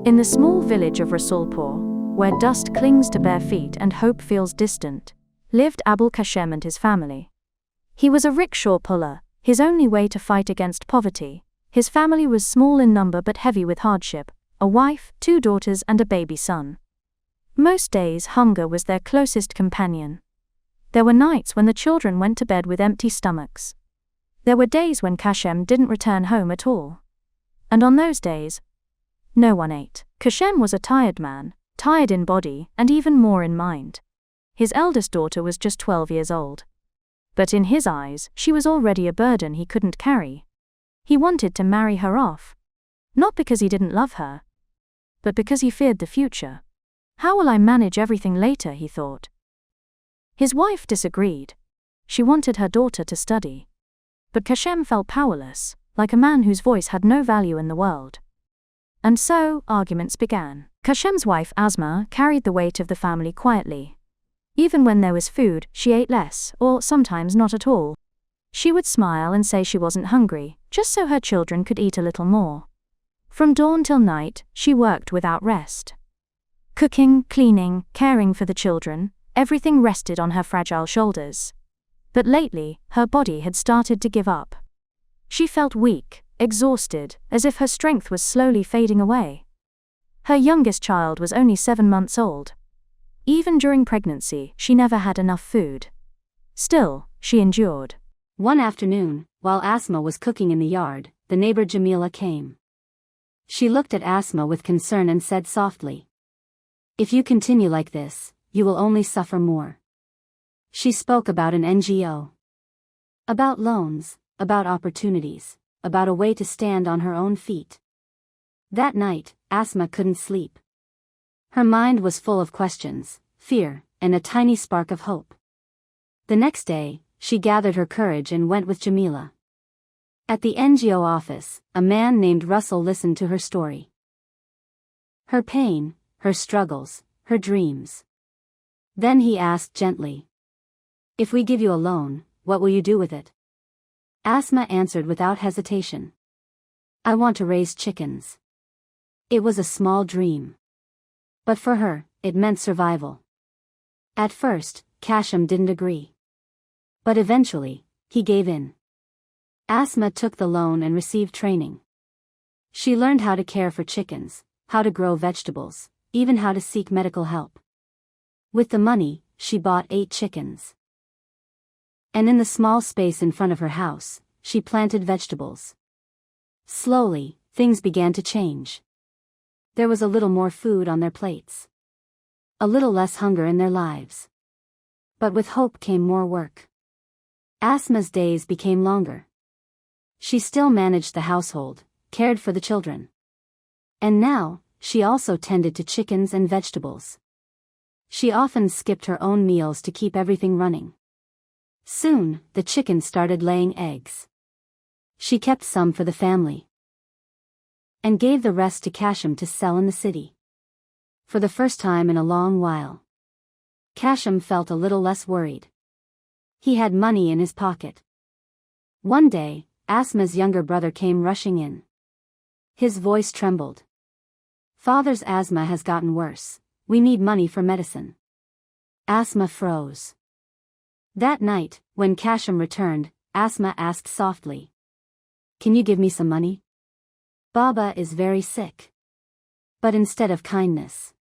In the small village of Rasulpur, where dust clings to bare feet and hope feels distant, lived Abul Kashem and his family. He was a rickshaw puller, his only way to fight against poverty. His family was small in number but heavy with hardship, a wife, 2 daughters and a baby son. Most days hunger was their closest companion. There were nights when the children went to bed with empty stomachs. There were days when Kashem didn't return home at all. And on those days, no one ate. Kashem was a tired man, tired in body and even more in mind. His eldest daughter was just 12 years old. But in his eyes, she was already a burden he couldn't carry. He wanted to marry her off. Not because he didn't love her, but because he feared the future. How will I manage everything later, he thought. His wife disagreed. She wanted her daughter to study. But Kashem felt powerless, like a man whose voice had no value in the world. And so, arguments began. Kashem's wife Asma carried the weight of the family quietly. Even when there was food, she ate less, or sometimes not at all. She would smile and say she wasn't hungry, just so her children could eat a little more. From dawn till night, she worked without rest. Cooking, cleaning, caring for the children, everything rested on her fragile shoulders. But lately, her body had started to give up. She felt weak, exhausted, as if her strength was slowly fading away. Her youngest child was only 7 months old. Even during pregnancy, she never had enough food. Still, she endured. One afternoon, while Asma was cooking in the yard, the neighbor Jamila came. She looked at Asma with concern and said softly, "If you continue like this, you will only suffer more." She spoke about an NGO. About loans, about opportunities, about a way to stand on her own feet. That night, Asma couldn't sleep. Her mind was full of questions, fear, and a tiny spark of hope. The next day, she gathered her courage and went with Jamila. At the NGO office, a man named Russell listened to her story. Her pain, her struggles, her dreams. Then he asked gently, "If we give you a loan, what will you do with it?" Asma answered without hesitation, "I want to raise chickens." It was a small dream. But for her, it meant survival. At first, Kashem didn't agree. But eventually, he gave in. Asma took the loan and received training. She learned how to care for chickens, how to grow vegetables, even how to seek medical help. With the money, she bought 8 chickens. And in the small space in front of her house, she planted vegetables. Slowly, things began to change. There was a little more food on their plates. A little less hunger in their lives. But with hope came more work. Asma's days became longer. She still managed the household, cared for the children. And now, she also tended to chickens and vegetables. She often skipped her own meals to keep everything running. Soon, the chickens started laying eggs. She kept some for the family. And gave the rest to Kashem to sell in the city. For the first time in a long while, Kashem felt a little less worried. He had money in his pocket. One day, Asma's younger brother came rushing in. His voice trembled. "Father's asthma has gotten worse. We need money for medicine." Asma froze. That night, when Kashem returned, Asma asked softly, "Can you give me some money? Baba is very sick." But instead of kindness,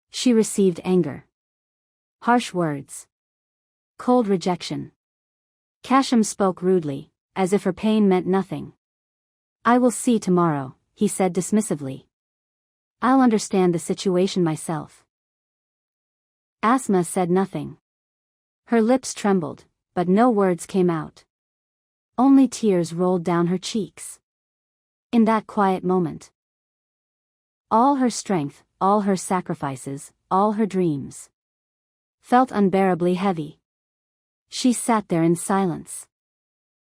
she received anger. Harsh words. Cold rejection. Kashem spoke rudely, as if her pain meant nothing. "I will see tomorrow," he said dismissively. "I'll understand the situation myself." Asma said nothing. Her lips trembled, but no words came out. Only tears rolled down her cheeks. In that quiet moment, all her strength, all her sacrifices, all her dreams, felt unbearably heavy. She sat there in silence.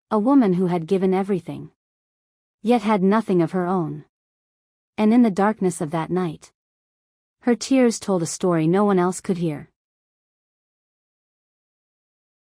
A woman who had given everything, yet had nothing of her own. And in the darkness of that night, her tears told a story no one else could hear.